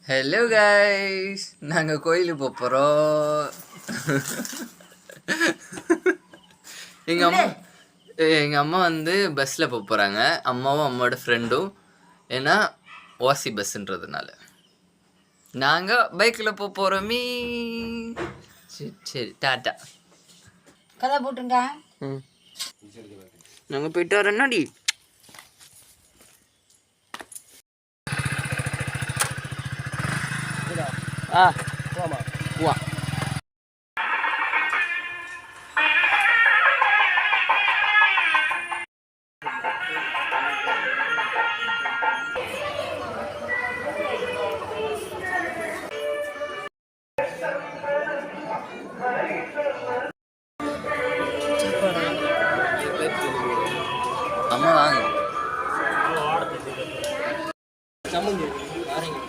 Hello guys, நாங்கள் கோயிலுக்கு போக போகிறோம். எங்கள் அம்மா வந்து பஸ்ஸில் போக போகிறாங்க. அம்மாவும் அம்மாவோட ஃப்ரெண்டும். ஏன்னா ஓசி பஸ்ஸுன்றதுனால நாங்கள் பைக்கில் போக போகிறோமே. சரி சரி, டாட்டா. கதை போட்டுங்க. நாங்கள் போயிட்டு வரோம். என்னடி ஆ